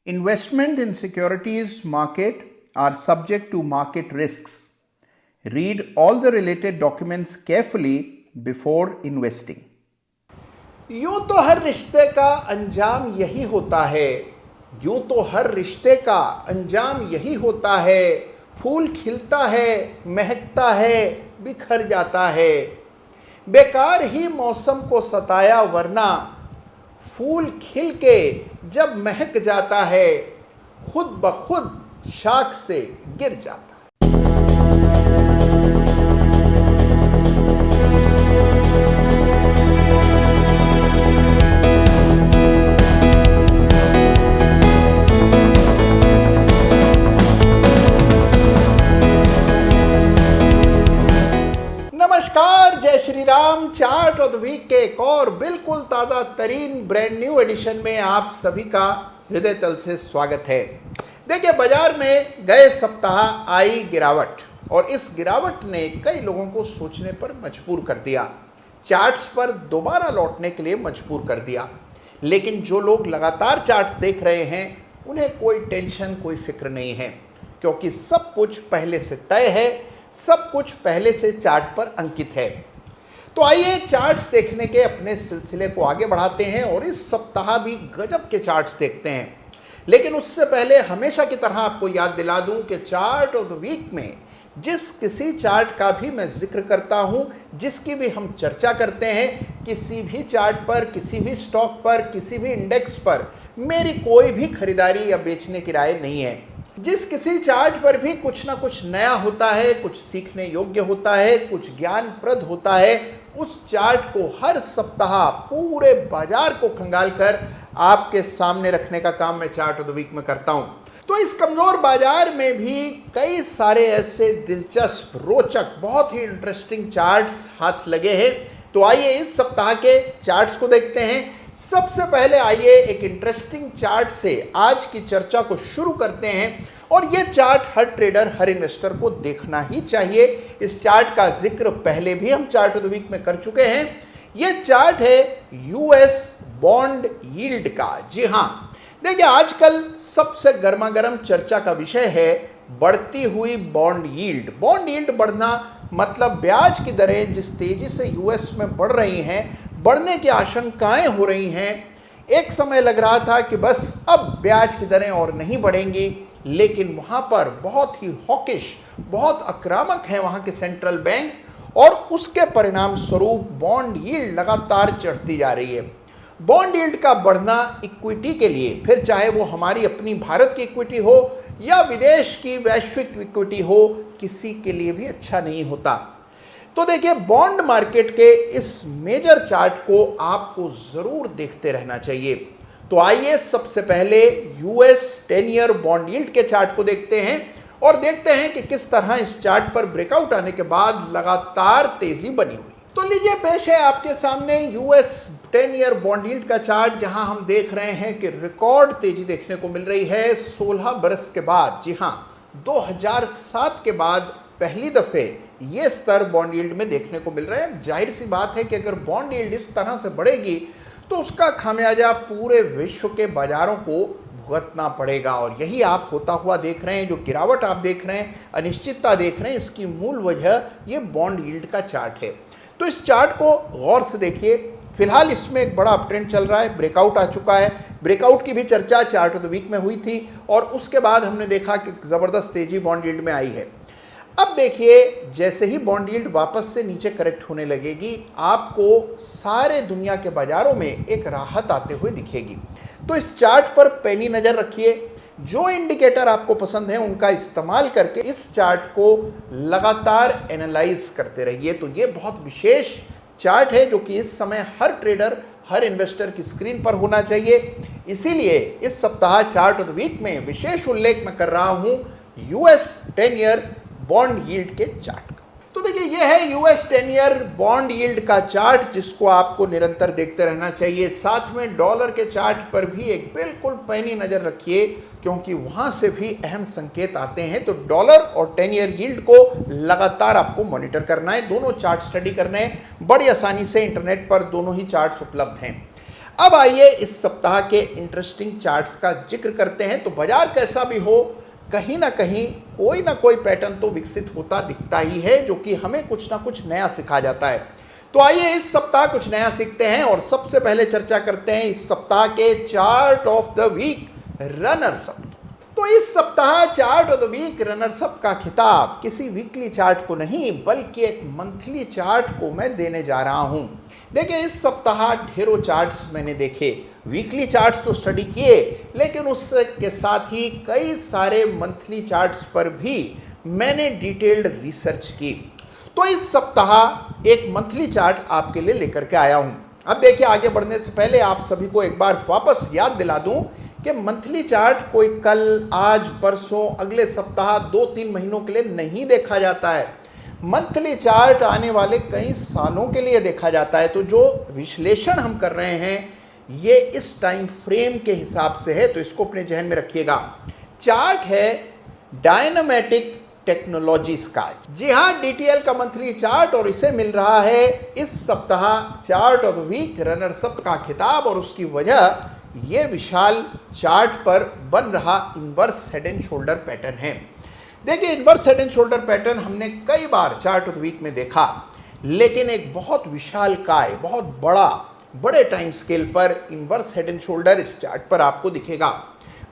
Investment in securities market are subject to market risks. Read all the related documents carefully before investing. यूं तो हर रिश्ते का अंजाम यही होता है। यूं तो हर रिश्ते का अंजाम यही होता है। फूल खिलता है, महकता है, बिखर जाता है। बेकार ही मौसम को सताया, वरना फूल खिल के जब महक जाता है, खुद ब खुद शाख से गिर जाता है। नमस्कार, जय Shri Ram. Chart of the week के एक और बिल्कुल ताज़ा तरीन ब्रांड न्यू एडिशन में आप सभी का हृदय तल से स्वागत है। देखिए, बाजार में गए सप्ताह आई गिरावट और इस गिरावट ने कई लोगों को सोचने पर मजबूर कर दिया, चार्ट्स पर दोबारा लौटने के लिए मजबूर कर दिया। लेकिन जो लोग लगातार चार्ट्स देख रहे हैं, उन्हें कोई टेंशन, कोई फिक्र नहीं है, क्योंकि सब कुछ पहले से तय है, सब कुछ पहले से चार्ट पर अंकित है। तो आइए चार्ट्स देखने के अपने सिलसिले को आगे बढ़ाते हैं और इस सप्ताह भी गजब के चार्ट्स देखते हैं। लेकिन उससे पहले हमेशा की तरह आपको याद दिला दूं कि चार्ट ऑफ द वीक में जिस किसी चार्ट का भी मैं जिक्र करता हूं, जिसकी भी हम चर्चा करते हैं, किसी भी चार्ट पर, किसी भी स्टॉक पर, किसी भी इंडेक्स पर मेरी कोई भी खरीदारी या बेचने की राय नहीं है। जिस किसी चार्ट पर भी कुछ ना कुछ नया होता है, कुछ सीखने योग्य होता है, कुछ ज्ञानप्रद होता है, उस चार्ट को हर सप्ताह पूरे बाजार को खंगाल कर आपके सामने रखने का काम मैं चार्ट ऑफ द वीक में करता हूं। तो इस कमजोर बाजार में भी कई सारे ऐसे दिलचस्प, रोचक, बहुत ही इंटरेस्टिंग चार्ट्स हाथ लगे हैं। तो आइए इस सप्ताह के चार्ट्स को देखते हैं। सबसे पहले आइए एक इंटरेस्टिंग चार्ट से आज की चर्चा को शुरू करते हैं और यह चार्ट हर ट्रेडर, हर इन्वेस्टर को देखना ही चाहिए। इस चार्ट का जिक्र पहले भी हम चार्ट ऑफ द वीक में कर चुके हैं। यह चार्ट है यूएस बॉन्ड यील्ड का। जी हां, देखिए, आजकल सबसे गर्मा गर्म चर्चा का विषय है बढ़ती हुई बॉन्ड यील्ड। बॉन्ड यील्ड बढ़ना मतलब ब्याज की दरें जिस तेजी से यूएस में बढ़ रही हैं, बढ़ने की आशंकाएं हो रही हैं। एक समय लग रहा था कि बस अब ब्याज की दरें और नहीं बढ़ेंगी, लेकिन वहां पर बहुत ही हॉकिश, बहुत आक्रामक है वहां के सेंट्रल बैंक और उसके परिणाम स्वरूप बॉन्ड यील्ड लगातार चढ़ती जा रही है। बॉन्ड यील्ड का बढ़ना इक्विटी के लिए, फिर चाहे वो हमारी अपनी भारत की इक्विटी हो या विदेश की वैश्विक इक्विटी हो, किसी के लिए भी अच्छा नहीं होता। तो देखिए, बॉन्ड मार्केट के इस मेजर चार्ट को आपको जरूर देखते रहना चाहिए। तो आइए सबसे पहले यूएस 10 ईयर बॉन्ड यील्ड के चार्ट को देखते हैं और देखते हैं कि किस तरह इस चार्ट पर ब्रेकआउट आने के बाद लगातार तेजी बनी हुई। तो लीजिए, पेश है आपके सामने यूएस 10 ईयर बॉन्ड यील्ड का चार्ट, जहां हम देख रहे हैं कि रिकॉर्ड तेजी देखने को मिल रही है 16 बरस के बाद। जी हां, 2007 के बाद पहली दफे ये स्तर बॉन्ड यील्ड में देखने को मिल रहे हैं। जाहिर सी बात है कि अगर बॉन्ड यील्ड इस तरह से बढ़ेगी तो उसका खामियाजा पूरे विश्व के बाजारों को भुगतना पड़ेगा और यही आप होता हुआ देख रहे हैं। जो गिरावट आप देख रहे हैं, अनिश्चितता देख रहे हैं, इसकी मूल वजह ये बॉन्ड यील्ड का चार्ट है। तो इस चार्ट को गौर से देखिए। फिलहाल इसमें एक बड़ा अपट्रेंड चल रहा है, ब्रेकआउट आ चुका है। ब्रेकआउट की भी चर्चा चार्ट ऑफ द वीक में हुई थी और उसके बाद हमने देखा कि जबरदस्त तेजी बॉन्ड यील्ड में आई है। अब देखिए, जैसे ही बॉन्ड यील्ड वापस से नीचे करेक्ट होने लगेगी, आपको सारे दुनिया के बाजारों में एक राहत आते हुए दिखेगी। तो इस चार्ट पर पैनी नजर रखिए। जो इंडिकेटर आपको पसंद है उनका इस्तेमाल करके इस चार्ट को लगातार एनालाइज करते रहिए। तो ये बहुत विशेष चार्ट है जो कि इस समय हर ट्रेडर, हर इन्वेस्टर की स्क्रीन पर होना चाहिए। इसीलिए इस सप्ताह चार्ट ऑफ द वीक में विशेष उल्लेख मैं कर रहा हूं यूएस 10 ईयर बॉन्ड यील्ड के चार्ट का। तो देखिए, यह है यूएस 10 ईयर बॉन्ड यील्ड का चार्ट, जिसको आपको निरंतर देखते रहना चाहिए। साथ में डॉलर के चार्ट पर भी एक बिल्कुल पैनी नजर रखिए, क्योंकि वहां से भी अहम संकेत आते हैं। तो डॉलर और 10 ईयर यील्ड को लगातार आपको मॉनिटर करना है। दोनों चार्ट स्टडी करने हैं, बड़ी आसानी से इंटरनेट पर दोनों ही चार्ट्स उपलब्ध हैं। अब आइए इस सप्ताह के इंटरेस्टिंग चार्ट्स का जिक्र करते हैं। तो बाजार कैसा भी हो, कहीं ना कहीं कोई ना कोई पैटर्न तो विकसित होता दिखता ही है, जो कि हमें कुछ ना कुछ नया सिखा जाता है। तो आइए इस सप्ताह कुछ नया सीखते हैं और सबसे पहले चर्चा करते हैं इस सप्ताह के chart of the week runners up. तो इस सप्ताह chart of the week runners up का खिताब किसी वीकली चार्ट को नहीं बल्कि एक मंथली चार्ट को मैं देने जा रहा हूं। देखिए, इस सप्ताह ढेरों चार्ट्स मैंने देखे, वीकली चार्ट्स तो स्टडी किए, लेकिन उसके साथ ही कई सारे मंथली चार्ट्स पर भी मैंने डिटेल्ड रिसर्च की। तो इस सप्ताह एक मंथली चार्ट आपके लिए लेकर के आया हूं। अब देखिए, आगे बढ़ने से पहले आप सभी को एक बार वापस याद दिला दूं कि मंथली चार्ट कोई कल, आज, परसों, अगले सप्ताह, 2-3 महीनों के लिए नहीं देखा जाता है। मंथली चार्ट आने वाले कई सालों के लिए देखा जाता है। तो जो विश्लेषण हम कर रहे हैं ये इस टाइम फ्रेम के हिसाब से है, तो इसको अपने जहन में रखिएगा। चार्ट है डायनामेटिक टेक्नोलॉजीज का। जी हाँ, डीटीएल का मंथली चार्ट, और इसे मिल रहा है इस सप्ताह chart of the week runners up का खिताब। और उसकी वजह ये विशाल चार्ट पर बन रहा inverse head and shoulder pattern है। देखिए, inverse head and shoulder pattern हमने कई बार चार्ट ऑफ द वीक में देखा, लेकिन एक बहुत विशालकाय, बहुत बड़े टाइम स्केल पर इन्वर्स हेड एंड शोल्डर इस चार्ट पर आपको दिखेगा।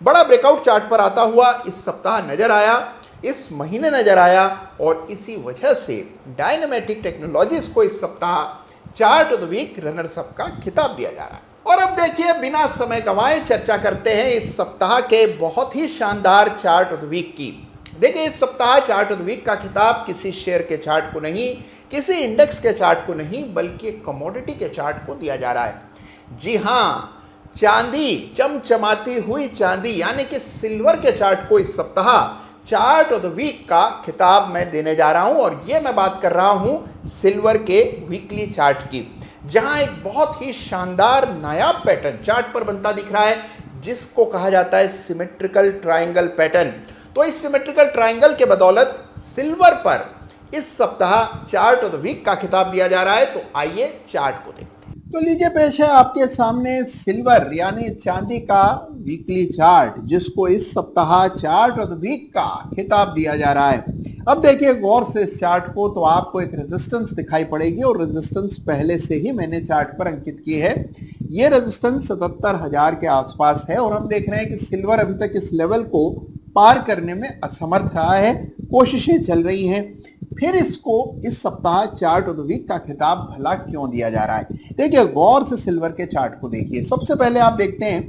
बड़ा ब्रेकआउट चार्ट पर आता हुआ इस सप्ताह नजर आया, इस महीने नजर आया, और इसी वजह से डायनामेटिक टेक्नोलॉजीज को इस सप्ताह chart of the week runners up का खिताब दिया जा रहा है। और अब देखिए, बिना समय गंवाए चर्चा करते हैं इस सप्ताह के बहुत ही शानदार चार्ट ऑफ द वीक की। देखिए, इस सप्ताह चार्ट ऑफ द वीक का खिताब किसी शेयर के चार्ट को नहीं, किसी इंडेक्स के चार्ट को नहीं, बल्कि कमोडिटी के चार्ट को दिया जा रहा है। जी हाँ, चांदी, चमचमाती हुई चांदी यानी कि सिल्वर के चार्ट को इस सप्ताह चार्ट ऑफ द वीक का खिताब मैं देने जा रहा हूं। और ये मैं बात कर रहा हूं सिल्वर के वीकली चार्ट की, जहां एक बहुत ही शानदार नायाब पैटर्न चार्ट पर बनता दिख रहा है, जिसको कहा जाता है सिमेट्रिकल ट्रायंगल पैटर्न। तो इस सिमेट्रिकल ट्रायंगल के बदौलत सिल्वर पर इस सप्ताह चार्ट ऑफ द वीक का खिताब दिया जा रहा है। तो आइए चार्ट को देखते हैं। तो लीजिए, पेश है आपके सामने सिल्वर यानी चांदी का वीकली चार्ट, जिसको इस सप्ताह चार्ट ऑफ द वीक का खिताब दिया जा रहा है। अब देखिए गौर से इस चार्ट को, तो आपको एक रेजिस्टेंस दिखाई पड़ेगी, और रेजिस्टेंस पहले से ही मैंने चार्ट पर अंकित की है। ये रेजिस्टेंस 77,000 के आसपास है, और हम देख रहे हैं कि सिल्वर अभी तक इस लेवल को पार करने में असमर्थ रहा है, कोशिशें चल रही हैं। फिर इसको इस सप्ताह चार्ट ऑफ द वीक का खिताब भला क्यों दिया जा रहा है? देखिए, गौर से सिल्वर के चार्ट को देखिए। सबसे पहले आप देखते हैं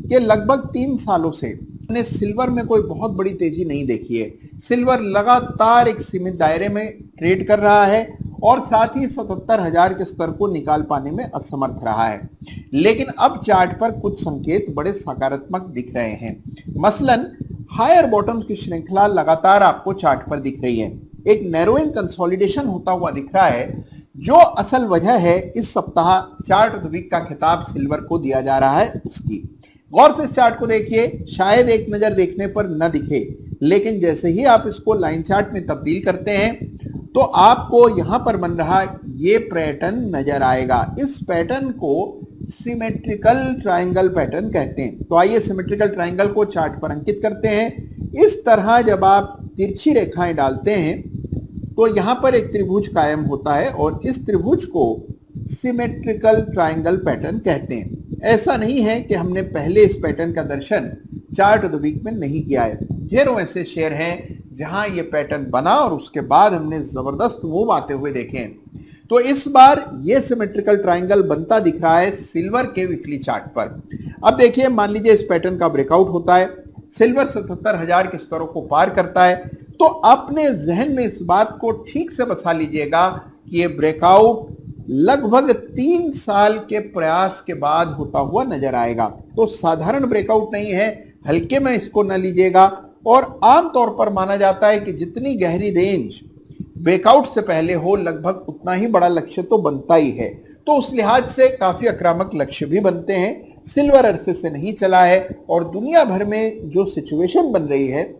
कि लगभग 3 सालों से हमने सिल्वर में कोई बहुत बड़ी तेजी नहीं देखी है। सिल्वर लगातार एक सीमित दायरे में ट्रेड कर रहा है, और साथ ही 77,000 के स्तर को निकाल पाने में असमर्थ रहा है। लेकिन अब चार्ट पर कुछ संकेत बड़े सकारात्मक दिख रहे हैं। मसलन हायर बॉटम्स की श्रृंखला लगातार आपको चार्ट पर दिख रही है। एक नैरोइंग कंसोलिडेशन होता हुआ दिख रहा है, जो असल वजह है इस सप्ताह चार्ट ऑफ द वीक का खिताब सिल्वर को दिया जा रहा है उसकी। गौर से इस चार्ट को देखिए, शायद एक नजर देखने पर न दिखे, लेकिन जैसे ही आप इसको लाइन चार्ट में तब्दील करते हैं तो आपको यहां पर बन रहा ये पैटर्न नजर आएगा। इस पैटर्न को सिमेट्रिकल ट्रायंगल पैटर्न कहते हैं। तो आइए सिमेट्रिकल ट्रायंगल को चार्ट पर अंकित करते हैं। इस तरह जब आप तिरछी रेखाएं डालते हैं तो यहां पर एक त्रिभुज कायम होता है, और इस त्रिभुज को सिमेट्रिकल ट्रायंगल पैटर्न कहते हैं। ऐसा नहीं है कि हमने पहले इस पैटर्न का दर्शन चार्ट ऑफ द वीक में नहीं किया है। ढेरों ऐसे शेयर हैं जहां ये पैटर्न बना और उसके बाद हमने जबरदस्त मूव आते हुए देखे हैं। तो इस बार ये सिमेट्रिकल ट्रायंगल बनता दिख रहा है सिल्वर के वीकली चार्ट पर। अब देखिए, मान लीजिए इस पैटर्न का ब्रेकआउट होता है, सिल्वर 77,000 के स्तरों को पार करता है, तो अपने जहन में इस बात को ठीक से बसा लीजिएगा कि ये ब्रेकआउट लगभग 3 साल के प्रयास के बाद होता हुआ नजर आएगा। तो साधारण ब्रेकआउट नहीं है, हल्के में इसको न लीजिएगा। और आमतौर पर माना जाता है कि जितनी गहरी रेंज ब्रेकआउट से पहले हो, लगभग उतना ही बड़ा लक्ष्य तो बनता ही है। तो उस लिहाज से काफी आक्रामक लक्ष्य भी बनते हैं। सिल्वर अरसे से नहीं चला है, और दुनिया भर में जो सिचुएशन बन रही है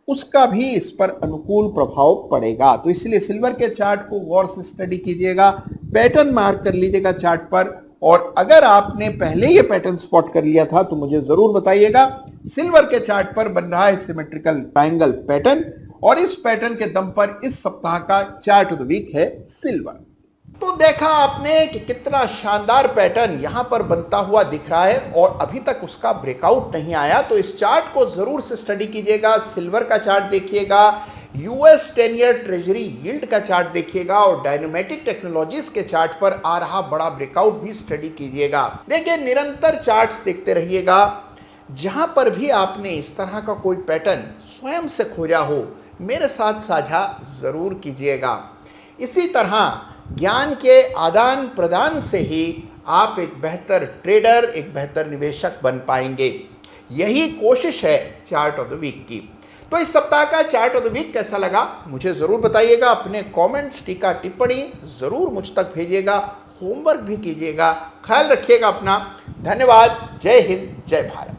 उसका भी इस पर अनुकूल प्रभाव पड़ेगा। तो इसलिए सिल्वर के चार्ट को गौर से स्टडी कीजिएगा, पैटर्न मार्क कर लीजिएगा चार्ट पर, और अगर आपने पहले ये पैटर्न स्पॉट कर लिया था तो मुझे जरूर बताइएगा। सिल्वर के चार्ट पर बन रहा है सिमेट्रिकल ट्रायंगल पैटर्न और इस पैटर्न के दम पर इस सप्ताह का चार्ट ऑफ द वीक है सिल्वर। तो देखा आपने कि कितना शानदार पैटर्न यहां पर बनता हुआ दिख रहा है और अभी तक उसका ब्रेकआउट नहीं आया। तो इस चार्ट को जरूर से स्टडी कीजिएगा। सिल्वर का चार्ट देखिएगा, यूएस 10 ईयर ट्रेजरी यील्ड का चार्ट देखिएगा और डायनामेटिक टेक्नोलॉजीज के चार्ट पर आ रहा बड़ा ब्रेकआउट भी स्टडी कीजिएगा। देखिए निरंतर चार्ट्स देखते रहिएगा। जहां पर भी आपने इस तरह का कोई पैटर्न स्वयं से खोजा हो मेरे साथ साझा जरूर कीजिएगा। इसी तरह ज्ञान के आदान प्रदान से ही आप एक बेहतर ट्रेडर, एक बेहतर निवेशक बन पाएंगे। यही कोशिश है चार्ट ऑफ द वीक की। तो इस सप्ताह का चार्ट ऑफ द वीक कैसा लगा मुझे जरूर बताइएगा। अपने कमेंट्स, टीका टिप्पणी जरूर मुझ तक भेजिएगा। होमवर्क भी कीजिएगा। ख्याल रखिएगा अपना। धन्यवाद। जय हिंद, जय भारत।